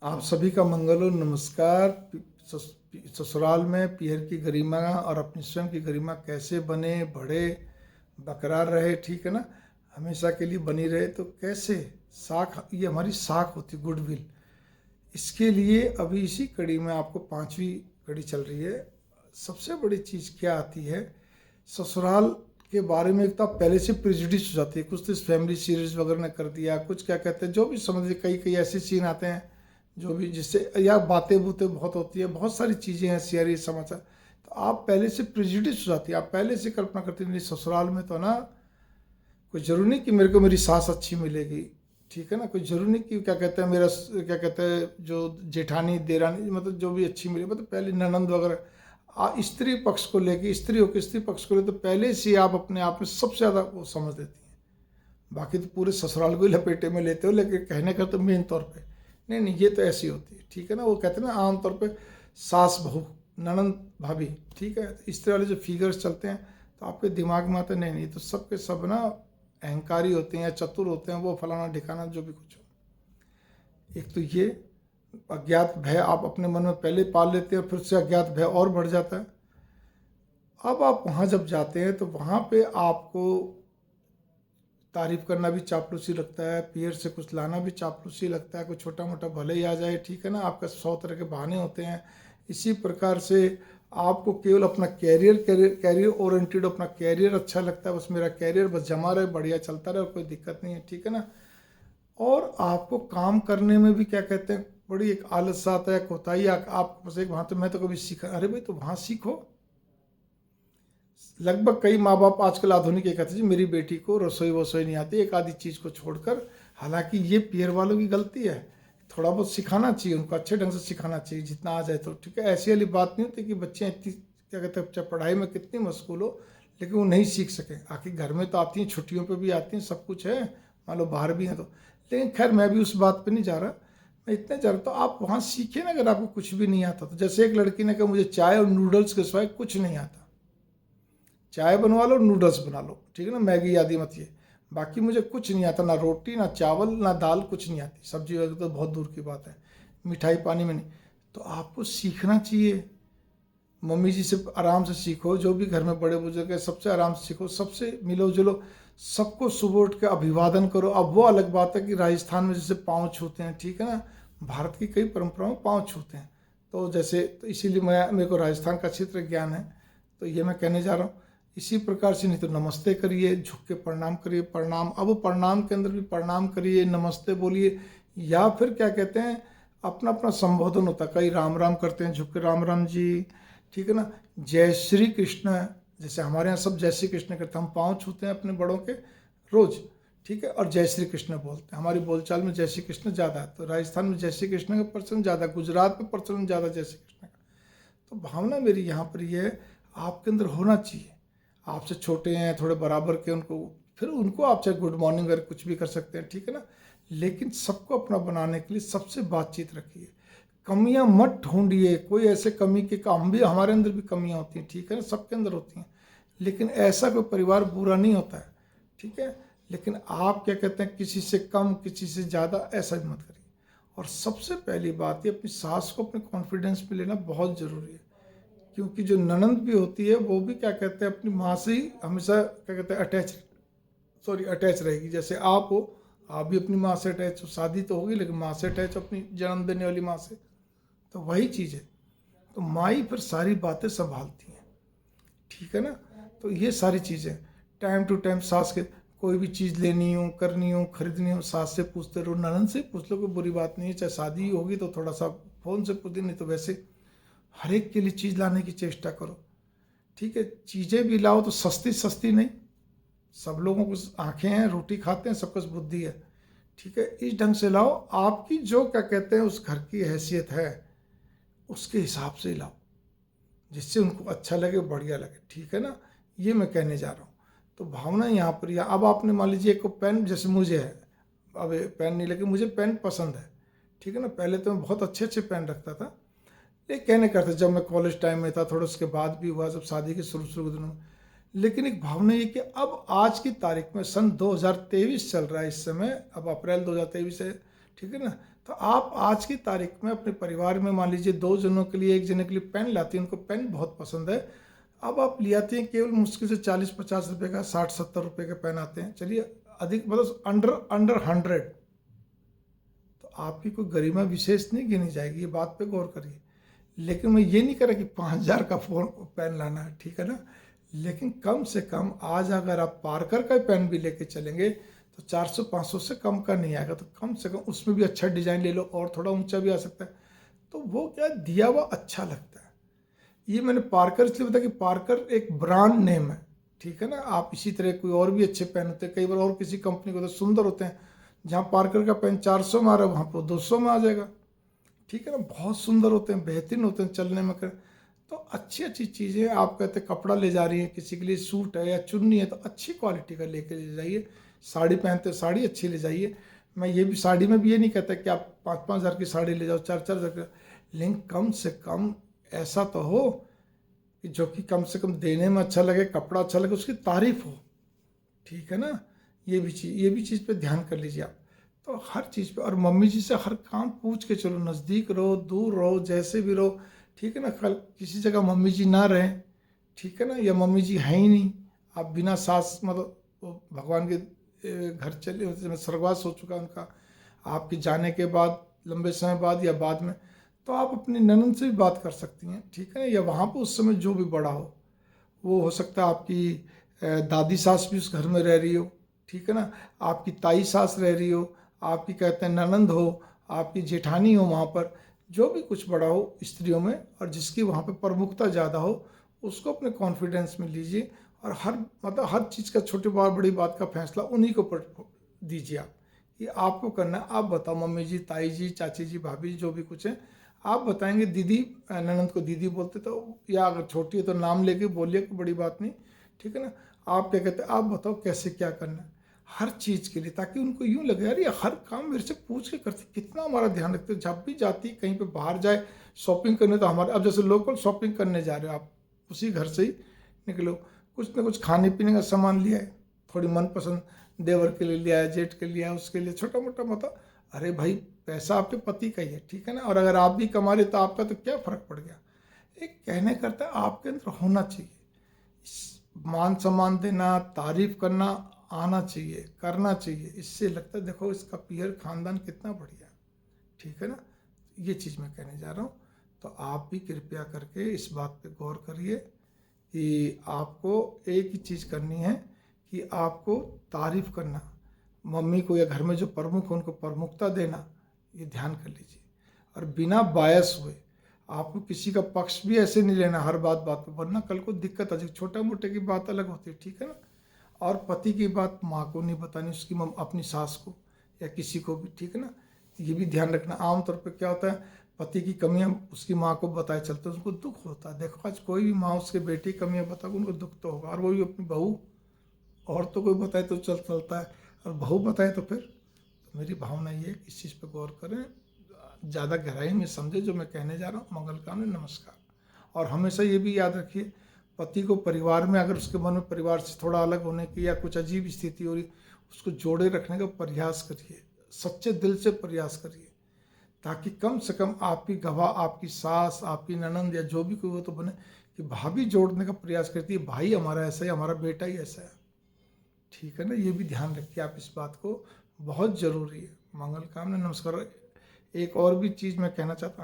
आप सभी का मंगल हो। नमस्कार। ससुराल में पीहर की गरिमा और अपनी स्वयं की गरिमा कैसे बने, बढ़े, बरकरार रहे, ठीक है ना, हमेशा के लिए बनी रहे। तो कैसे साख, ये हमारी साख होती, गुडविल। इसके लिए अभी इसी कड़ी में आपको 5वीं कड़ी चल रही है। सबसे बड़ी चीज़ क्या आती है, ससुराल के बारे में एक तो आप पहले से प्रेजुडिस हो जाती है। कुछ तो इस फैमिली सीरीज वगैरह ने कर दिया, कुछ क्या कहते हैं, जो भी समझ, कई कई ऐसे सीन आते हैं जो भी, जिससे या बातें बूतें बहुत होती है, बहुत सारी चीज़ें हैं, शेयरी समाचार। तो आप पहले से प्रेजुडिस हो जाती है, आप पहले से कल्पना करते हैं ससुराल में तो ना कोई जरूरी नहीं कि मेरे को मेरी सास अच्छी मिलेगी, ठीक है ना, कोई जरूरी नहीं कि क्या कहते हैं मेरा, क्या कहते हैं जो जेठानी देरानी, मतलब जो भी अच्छी मिले, मतलब पहले ननंद वगैरह, स्त्री पक्ष को लेके, स्त्री हो के स्त्री पक्ष को लेके तो पहले से आप अपने आप में सबसे ज़्यादा वो समझ देती हैं। बाकी तो पूरे ससुराल को ही लपेटे में लेते हो, लेकिन कहने का तो मेन तौर पे नहीं नहीं, ये तो ऐसी होती है, ठीक है ना। वो कहते हैं ना आमतौर पे सास बहू ननंद भाभी, ठीक है, तो इस तरह वाले जो फिगर्स चलते हैं तो आपके दिमाग में आते नहीं नहीं, तो सबके सब ना अहंकारी होते हैं या चतुर होते हैं, वो फलाना ठिकाना जो भी कुछ हो। एक तो ये अज्ञात भय आप अपने मन में पहले पाल लेते हैं, फिर से अज्ञात भय और बढ़ जाता है। अब आप वहाँ जब जाते हैं तो वहाँ पे आपको तारीफ करना भी चापलूसी लगता है, पीर से कुछ लाना भी चापलूसी लगता है, कोई छोटा मोटा भले ही आ जाए, ठीक है ना, आपका 100 तरह के बहाने होते हैं। इसी प्रकार से आपको केवल अपना कैरियर ओरिएंटेड, अपना कैरियर अच्छा लगता है, बस मेरा कैरियर बस जमा रहे, बढ़िया चलता रहे, कोई दिक्कत नहीं है, ठीक है ना। और आपको काम करने में भी क्या कहते हैं, बड़ी एक आलस आता है, कोताही। आप बस एक वहाँ तो मैं तो कभी सीखा, अरे भाई तो वहाँ सीखो। लगभग कई माँ बाप आजकल आधुनिक ये कहते हैं जी मेरी बेटी को रसोई वसोई नहीं आती, एक आधी चीज़ को छोड़कर। हालांकि ये पीर वालों की गलती है, थोड़ा बहुत सिखाना चाहिए उनको, अच्छे ढंग से सिखाना चाहिए, जितना आ जाए तो ठीक है। ऐसी वाली बात नहीं होती कि बच्चे इतनी क्या कहते हैं, चाहे पढ़ाई में कितनी मशगूल हो लेकिन वो नहीं सीख सके। आखिर घर में तो आती हैं, छुट्टियों पर भी आती हैं, सब कुछ है, मान लो बाहर भी हैं तो। लेकिन खैर मैं भी उस बात पर नहीं जा रहा, मैं इतना जा रहा, तो आप वहाँ सीखे ना। अगर आपको कुछ भी नहीं आता तो, जैसे एक लड़की ने कहा मुझे चाय और नूडल्स के सिवाय कुछ नहीं आता, चाय बनवा लो, नूडल्स बना लो, ठीक है ना, मैगी आदि मत, ये बाकी मुझे कुछ नहीं आता, ना रोटी ना चावल ना दाल, कुछ नहीं आती, सब्जी वगैरह तो बहुत दूर की बात है, मिठाई पानी में नहीं। तो आपको सीखना चाहिए, मम्मी जी से आराम से सीखो, जो भी घर में बड़े बुजुर्ग है सबसे आराम से सीखो, सबसे मिलो जुलो, सबको सुबह उठ के अभिवादन करो। अब वो अलग बात है कि राजस्थान में जैसे पाँव छूते हैं, ठीक है ना, भारत की कई परंपराओं में पाँव छूते हैं, तो जैसे तो इसीलिए मेरे को राजस्थान का क्षेत्र ज्ञान है, तो ये मैं कहने जा रहा हूँ। इसी प्रकार से नहीं तो नमस्ते करिए, झुक के प्रणाम करिए, प्रणाम, अब प्रणाम के अंदर भी प्रणाम करिए, नमस्ते बोलिए, या फिर क्या कहते हैं अपना अपना संबोधन होता है, कई राम राम करते हैं, झुक के राम राम जी, ठीक है ना, जय श्री कृष्ण, जैसे हमारे यहाँ सब जय श्री कृष्ण करते हैं, हम पाँव छूते हैं अपने बड़ों के रोज, ठीक है, और जय श्री कृष्ण बोलते हैं, हमारी बोलचाल में जय श्री कृष्ण ज़्यादा है। तो राजस्थान में जय श्री कृष्ण का प्रचलन ज़्यादा, गुजरात में प्रचलन ज़्यादा जय श्री कृष्ण का। तो भावना मेरी यहाँ पर ये है, आपके अंदर होना चाहिए, आपसे छोटे हैं थोड़े बराबर के, उनको फिर उनको आप चाहे गुड मॉर्निंग अगर कुछ भी कर सकते हैं, ठीक है ना, लेकिन सबको अपना बनाने के लिए सबसे बातचीत रखिए, कमियां मत ढूंढिए, कोई ऐसे कमी के काम भी, हमारे अंदर भी कमियां होती हैं, ठीक है ना, सबके अंदर होती हैं, लेकिन ऐसा कोई परिवार बुरा नहीं होता है, ठीक है। लेकिन आप क्या कहते हैं, किसी से कम किसी से ज़्यादा ऐसा भी मत करिए। और सबसे पहली बात ये, अपनी सास को अपने कॉन्फिडेंस में लेना बहुत ज़रूरी है, क्योंकि जो ननंद भी होती है वो भी क्या कहते हैं अपनी माँ से ही हमेशा क्या कहते हैं अटैच रहेगी। जैसे आप हो, आप भी अपनी माँ से अटैच हो, शादी तो होगी लेकिन माँ से अटैच हो, अपनी जन्म देने वाली माँ से, तो वही चीज़ है। तो माँ ही फिर सारी बातें संभालती हैं, ठीक है ना। तो ये सारी चीज़ें टाइम टू टाइम सास के, कोई भी चीज़ लेनी हो, करनी हो, खरीदनी हो, सास से पूछते रहो, ननंद से पूछ लो, कोई बुरी बात नहीं है, चाहे शादी होगी तो थोड़ा सा फ़ोन से पूछ, नहीं तो वैसे हर एक के लिए चीज़ लाने की चेष्टा करो, ठीक है। चीज़ें भी लाओ तो सस्ती सस्ती नहीं, सब लोगों को आंखें हैं, रोटी खाते हैं, सबको बुद्धि है, ठीक है, इस ढंग से लाओ, आपकी जो क्या कहते हैं उस घर की हैसियत है उसके हिसाब से ही लाओ, जिससे उनको अच्छा लगे, बढ़िया लगे, ठीक है ना, ये मैं कहने जा रहा हूँ। तो भावना यहाँ पर, या अब आपने मान लीजिए एक पेन जैसे मुझे है, अब पेन नहीं, लेकिन मुझे पेन पसंद है, ठीक है ना, पहले तो मैं बहुत अच्छे अच्छे पेन रखता था, ये कहने करते जब मैं कॉलेज टाइम में था, थोड़ा उसके बाद भी हुआ, जब शादी के शुरू शुरू दिनों में। लेकिन एक भावना ये कि अब आज की तारीख में सन 2023 चल रहा है इस समय, अब अप्रैल 2023 है, ठीक है ना, तो आप आज की तारीख में अपने परिवार में मान लीजिए 2 जनों के लिए, 1 जने के लिए पेन लाती हैं, उनको पेन बहुत पसंद है। अब आप ले आती हैं केवल मुश्किल से 40-50 रुपये का, 60-70 रुपये के पेन आते हैं, चलिए अधिक मतलब अंडर 100, तो आपकी कोई गरिमा विशेष नहीं गिनी जाएगी, ये बात पे गौर करिए। लेकिन मैं ये नहीं कह रहा कि 5,000 का पेन लाना है, ठीक है ना, लेकिन कम से कम आज अगर आप पार्कर का पेन भी लेके चलेंगे तो 400-500 से कम का नहीं आएगा, तो कम से कम उसमें भी अच्छा डिजाइन ले लो, और थोड़ा ऊंचा भी आ सकता है, तो वो क्या दिया हुआ अच्छा लगता है। ये मैंने पार्कर इसलिए बताया कि पार्कर एक ब्रांड नेम है, ठीक है ना। आप इसी तरह कोई और भी अच्छे पेन होते हैं, कई बार और किसी कंपनी के होते सुंदर होते हैं, जहाँ पार्कर का पेन 400 में आ रहा है वहाँ पर 200 में आ जाएगा, ठीक है ना। बहुत सुंदर होते हैं, बेहतरीन होते हैं चलने में कर। तो अच्छी अच्छी चीज़ें, आप कहते हैं कपड़ा ले जा रही हैं, किसी के लिए सूट है या चुन्नी है, तो अच्छी क्वालिटी का लेके ले जाइए। साड़ी पहनते हो साड़ी अच्छी ले जाइए। मैं ये भी साड़ी में भी ये नहीं कहता कि आप 5-5 हज़ार की साड़ी ले जाओ, 4-4 हज़ार की, लेकिन कम से कम ऐसा तो हो कि जो कि कम से कम देने में अच्छा लगे, कपड़ा अच्छा लगे, उसकी तारीफ हो, ठीक है ना। ये भी चीज़ पे ध्यान कर लीजिए आप। तो हर चीज़ पे, और मम्मी जी से हर काम पूछ के चलो, नज़दीक रहो दूर रहो जैसे भी रहो, ठीक है ना। कल किसी जगह मम्मी जी ना रहें, ठीक है ना, या मम्मी जी हैं ही नहीं, आप बिना सास मतलब वो भगवान के घर चले, मतलब स्वर्गवास हो चुका उनका, आपके जाने के बाद लंबे समय बाद या बाद में, तो आप अपनी ननद से भी बात कर सकती हैं, ठीक है ना। या वहाँ पर उस समय जो भी बड़ा हो हो सकता है आपकी दादी सास भी उस घर में रह रही हो, ठीक है ना, आपकी ताई सास रह रही हो, आपकी कहते हैं ननंद हो, आपकी जेठानी हो, वहाँ पर जो भी कुछ बड़ा हो स्त्रियों में, और जिसकी वहाँ पे प्रमुखता ज़्यादा हो, उसको अपने कॉन्फिडेंस में लीजिए, और हर चीज़ का, छोटी बड़ी बात का फैसला उन्हीं को दीजिए आप। ये आपको करना है। आप बताओ मम्मी जी, ताई जी, चाची जी, भाभी जी, जो भी कुछ है आप बताएंगे। दीदी, ननंद को दीदी बोलते, तो या अगर छोटी है तो नाम लेके बोलिए, कोई बड़ी बात नहीं, ठीक है ना। आप क्या कहते हैं, आप बताओ कैसे क्या करना है हर चीज़ के लिए, ताकि उनको यूँ लगे यार ये हर काम मेरे से पूछ के करती, कितना हमारा ध्यान रखते हो। जब भी जाती कहीं पे बाहर जाए शॉपिंग करने, तो हमारे, अब जैसे लोकल शॉपिंग करने जा रहे हो आप, उसी घर से ही निकलो, कुछ ना कुछ खाने पीने का सामान लिया है, थोड़ी मनपसंद, देवर के लिए लिया है, जेठ के लिए लिया है, उसके लिए छोटा मोटा, मतलब अरे भाई पैसा आपके पति का ही है, ठीक है ना। और अगर आप भी कमा रहे तो आपका तो क्या फ़र्क पड़ गया। एक कहने करता है आपके अंदर होना चाहिए, मान सम्मान देना, तारीफ करना आना चाहिए, करना चाहिए। इससे लगता है देखो इसका पीयर खानदान कितना बढ़िया, ठीक है ना। ये चीज़ मैं कहने जा रहा हूँ। तो आप भी कृपया करके इस बात पे गौर करिए कि आपको एक ही चीज़ करनी है कि आपको तारीफ करना, मम्मी को या घर में जो प्रमुख है उनको प्रमुखता देना, ये ध्यान कर लीजिए। और बिना बायस हुए आपको किसी का पक्ष भी ऐसे नहीं लेना हर बात पे, वरना कल को दिक्कत आ जाएगी। छोटा मोटे की बात अलग होती है, ठीक है ना। और पति की बात माँ को नहीं बतानी, उसकी अपनी सास को या किसी को भी, ठीक है ना। ये भी ध्यान रखना। आमतौर पे क्या होता है, पति की कमियां उसकी माँ को बताए चलते हैं, उसको दुख होता है। देखो आज कोई भी माँ उसके बेटी की कमियां बताओगे उनको दुख तो होगा, और वो भी अपनी बहू, और तो कोई बताए तो चलता है, और बहू बताए तो फिर। तो मेरी भावना ये है कि इस चीज़ पर गौर करें, ज़्यादा गहराई में समझे जो मैं कहने जा रहा हूँ। मंगल कामना, नमस्कार। और हमेशा ये भी याद रखिए, पति को परिवार में, अगर उसके मन में परिवार से थोड़ा अलग होने की या कुछ अजीब स्थिति हो रही, उसको जोड़े रखने का प्रयास करिए, सच्चे दिल से प्रयास करिए, ताकि कम से कम आपकी गवाह, आपकी सास, आपकी ननंद या जो भी कोई हो तो बने कि भाभी जोड़ने का प्रयास करती है, भाई हमारा ऐसा है, हमारा बेटा ही ऐसा है, ठीक है ना। ये भी ध्यान रखिए आप इस बात को, बहुत ज़रूरी है। मंगल कामना, नमस्कार। एक और भी चीज़ मैं कहना चाहता हूँ।